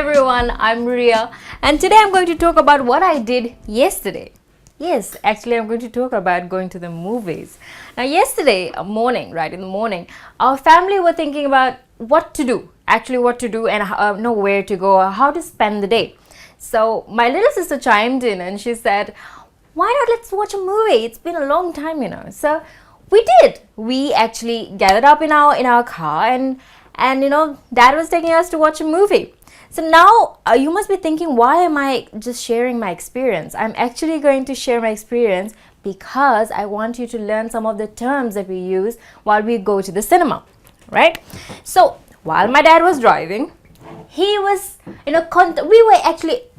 everyone, I'm Ria, and today I'm going to talk about what I did yesterday. Yes, actually, I'm going to talk about going to the movies. Now, yesterday morning, right in the morning, our family were thinking about what to do, and know where to go, or how to spend the day. So, my little sister chimed in and she said, why not let's watch a movie? It's been a long time. So, we did. We actually gathered up in our car and Dad was taking us to watch a movie. So now you must be thinking, why am I just sharing my experience? I'm actually going to share my experience because I want you to learn some of the terms that we use while we go to the cinema, right? So while my dad was driving, he was,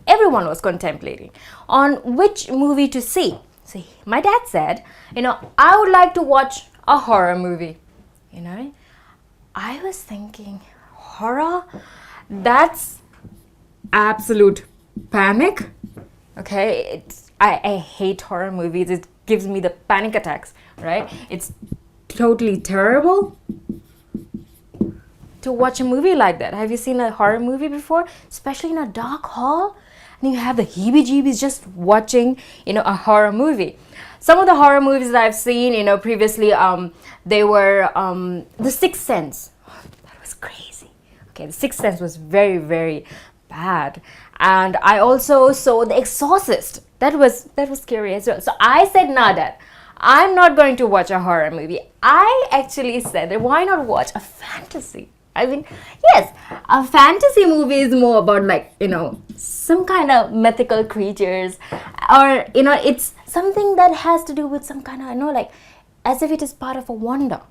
everyone was contemplating on which movie to see. So my dad said, I would like to watch a horror movie. I was thinking, horror? That's absolute panic. Okay, I hate horror movies. It gives me the panic attacks, right? It's totally terrible to watch a movie like that. Have you seen a horror movie before? Especially in a dark hall? And you have the heebie-jeebies just watching, a horror movie. Some of the horror movies that I've seen, previously, they were The Sixth Sense. That was crazy. Okay, The Sixth Sense was very, very bad. And I also saw The Exorcist. That was scary as well. So I said, nah, Dad, I'm not going to watch a horror movie. I actually said that why not watch a fantasy? I mean, yes, a fantasy movie is more about some kind of mythical creatures, or it's something that has to do with some kind of as if it is part of a wonder.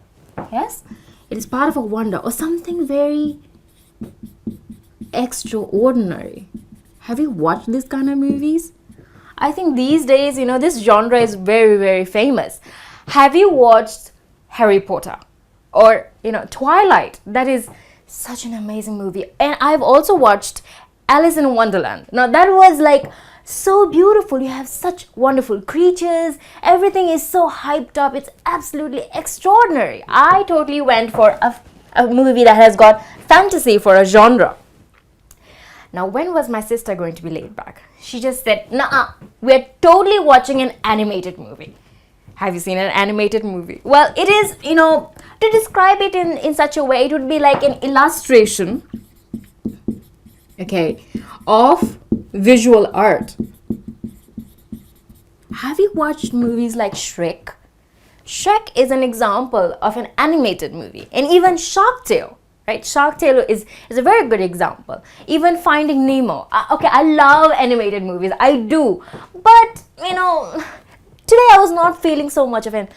Yes, it is part of a wonder or something very extraordinary. Have you watched this kind of movies? I think these days, this genre is very, very famous. Have you watched Harry Potter? Or, Twilight? That is such an amazing movie. And I've also watched Alice in Wonderland. Now, that was so beautiful. You have such wonderful creatures. Everything is so hyped up. It's absolutely extraordinary. I totally went for a movie that has got fantasy for a genre. Now, when was my sister going to be laid back? She just said, nah, we're totally watching an animated movie. Have you seen an animated movie? Well, it is, to describe it in such a way, it would be like an illustration, okay, of visual art. Have you watched movies like Shrek? Shrek is an example of an animated movie. And even Shark Tale, right? Shark Tale is a very good example. Even Finding Nemo. Okay, I love animated movies. I do. But, today I was not feeling so much of an,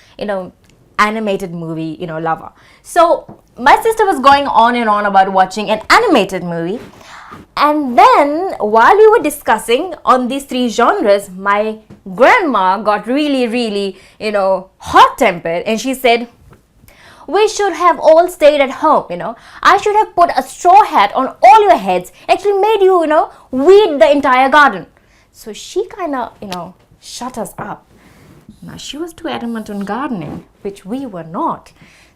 animated movie, lover. So my sister was going on and on about watching an animated movie. And then while we were discussing on these three genres, my grandma got really, really, hot-tempered. And she said, we should have all stayed at home, I should have put a straw hat on all your heads, actually made you, weed the entire garden. So she kind of, shut us up. Now, she was too adamant on gardening, which we were not.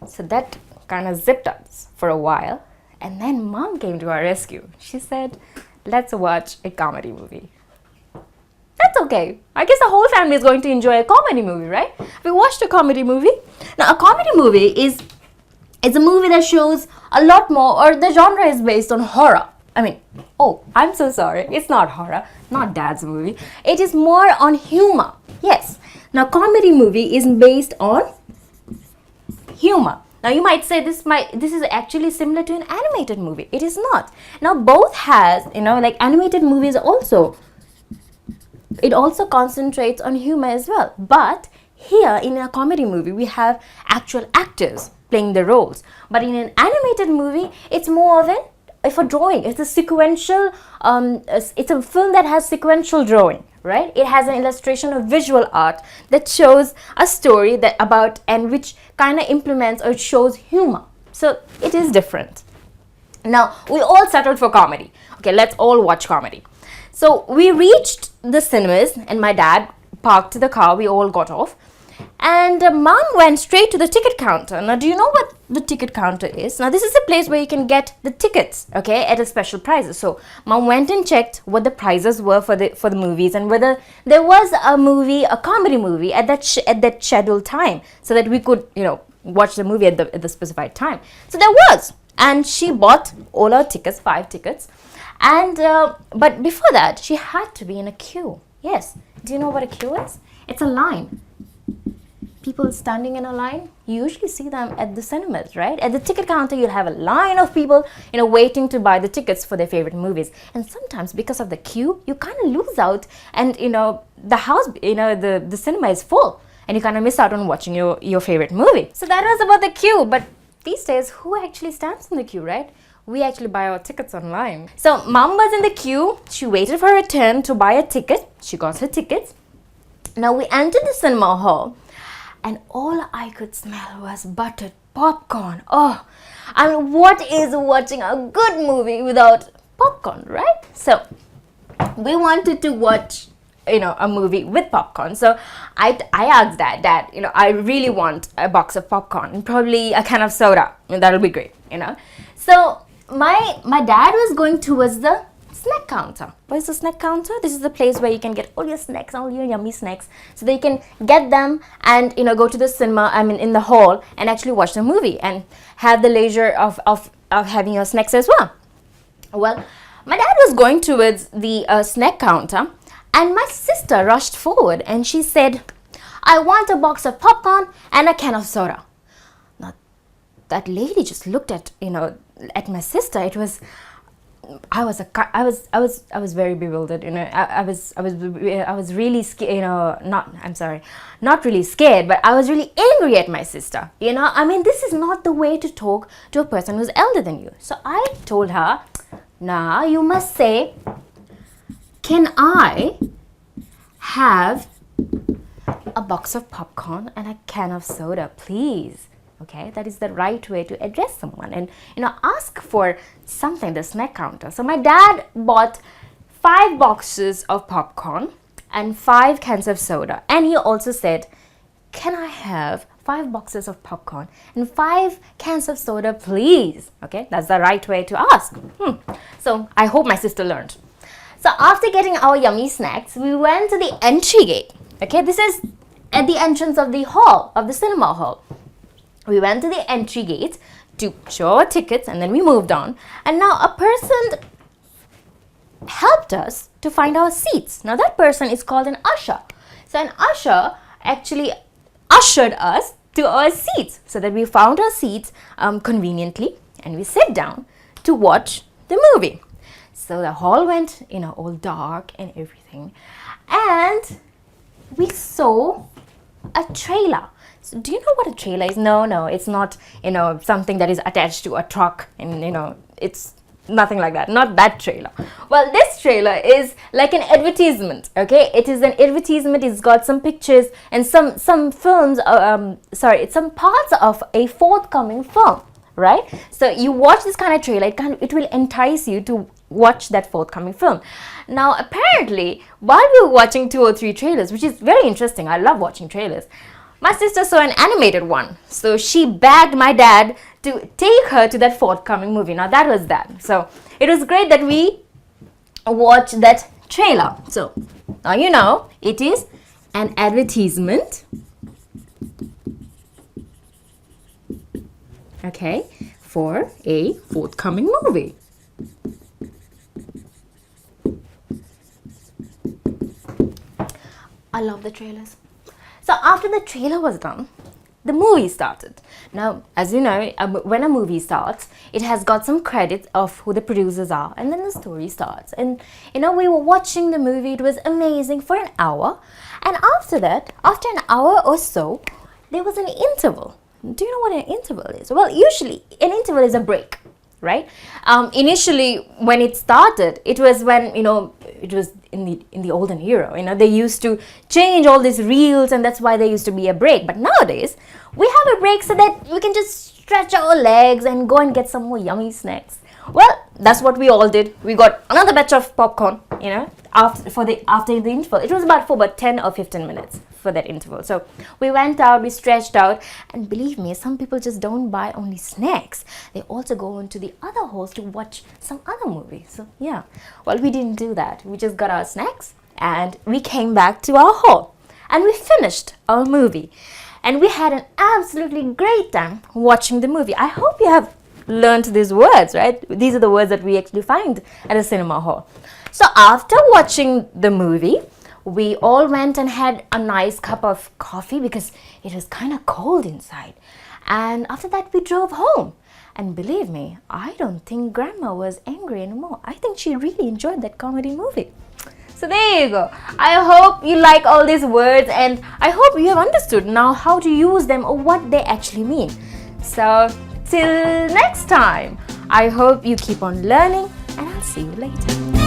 So that kind of zipped us for a while. And then Mom came to our rescue. She said, let's watch a comedy movie. That's okay. I guess the whole family is going to enjoy a comedy movie, right? We watched a comedy movie. Now, a comedy movie is a movie that shows a lot more, or the genre is based on horror. I'm so sorry. It's not horror, not Dad's movie. It is more on humor. Yes. Now, comedy movie is based on humor. Now, you might say this is actually similar to an animated movie. It is not. Now, both has, animated movies also. It also concentrates on humor as well. But here in a comedy movie, we have actual actors playing the roles. But in an animated movie, it's more of a drawing. It's a sequential, it's a film that has sequential drawing, right? It has an illustration of visual art that shows a story which kind of implements or shows humor. So it is different. Now, we all settled for comedy. Okay, let's all watch comedy. So we reached the cinemas and my dad parked the car. We all got off. And mom went straight to the ticket counter. Now, do you know what the ticket counter is? Now, this is a place where you can get the tickets, okay, at a special prices. So, mom went and checked what the prices were for the movies and whether there was a comedy movie at that scheduled time, so that we could, watch the movie at the specified time. So there was, and she bought all our tickets, 5 tickets, and but before that, she had to be in a queue. Yes, do you know what a queue is? It's a line. People standing in a line, you usually see them at the cinemas, right? At the ticket counter, you'll have a line of people, waiting to buy the tickets for their favorite movies. And sometimes because of the queue, you kind of lose out, and the house, the cinema is full, and you kind of miss out on watching your favorite movie. So that was about the queue. But these days, who actually stands in the queue, right? We actually buy our tickets online. So mom was in the queue. She waited for her turn to buy a ticket. She got her tickets. Now we entered the cinema hall, and all I could smell was buttered popcorn. Oh, I mean, what is watching a good movie without popcorn, right? So we wanted to watch, a movie with popcorn. So I asked Dad, I really want a box of popcorn and probably a can of soda. That'll be great, So my dad was going towards the snack counter. What is the snack counter? This is the place where you can get all your snacks, all your yummy snacks, so that you can get them and go to the cinema, in the hall, and actually watch the movie and have the leisure of having your snacks as well. Well, my dad was going towards the snack counter, and my sister rushed forward and she said, "I want a box of popcorn and a can of soda." Now, that lady just looked at my sister. It was, I was very bewildered. I was really scared. Not really scared, but I was really angry at my sister. This is not the way to talk to a person who's elder than you. So I told her, "Nah, you must say, 'Can I have a box of popcorn and a can of soda, please?'" Okay, that is the right way to address someone and ask for something, the snack counter. So my dad bought 5 boxes of popcorn and 5 cans of soda, and he also said, "Can I have 5 boxes of popcorn and 5 cans of soda, please?" Okay, that's the right way to ask. So I hope my sister learned. So after getting our yummy snacks, we went to the entry gate. Okay, this is at the entrance of the hall, of the cinema hall. We went to the entry gate to show our tickets, and then we moved on. And now a person helped us to find our seats. Now that person is called an usher. So an usher actually ushered us to our seats, so that we found our seats conveniently, and we sit down to watch the movie. So the hall went, all dark and everything. And we saw a trailer. So do you know what a trailer is? No, it's not, something that is attached to a truck, and, it's nothing like that. Not that trailer. Well, this trailer is like an advertisement, okay? It is an advertisement. It's got some pictures and some films, it's some parts of a forthcoming film, right? So you watch this kind of trailer, it will entice you to watch that forthcoming film. Now, apparently, while we were watching 2 or 3 trailers, which is very interesting, I love watching trailers, my sister saw an animated one. So she begged my dad to take her to that forthcoming movie. Now that was that. So it was great that we watched that trailer. So now it is an advertisement. Okay, for a forthcoming movie. I love the trailers. So after the trailer was done, the movie started. Now, as you know, when a movie starts, it has got some credits of who the producers are, and then the story starts. And we were watching the movie. It was amazing for an hour, and after that, after an hour or so, there was an interval. Do you know what an interval is? Well, usually an interval is a break, right? Initially, when it started, it was when it was in the olden era. They used to change all these reels, and that's why there used to be a break. But nowadays, we have a break so that we can just stretch our legs and go and get some more yummy snacks. Well, that's what we all did. We got another batch of popcorn, after the interval. It was for about 10 or 15 minutes. for that interval. So we went out, we stretched out, and believe me, some people just don't buy only snacks. They also go into the other halls to watch some other movie. So yeah, well, we didn't do that. We just got our snacks and we came back to our hall and we finished our movie. And we had an absolutely great time watching the movie. I hope you have learned these words, right? These are the words that we actually find at a cinema hall. So after watching the movie, we all went and had a nice cup of coffee because it was kind of cold inside. And after that, we drove home. And believe me, I don't think Grandma was angry anymore. I think she really enjoyed that comedy movie. So there you go. I hope you like all these words and I hope you have understood now how to use them or what they actually mean. So till next time, I hope you keep on learning and I'll see you later.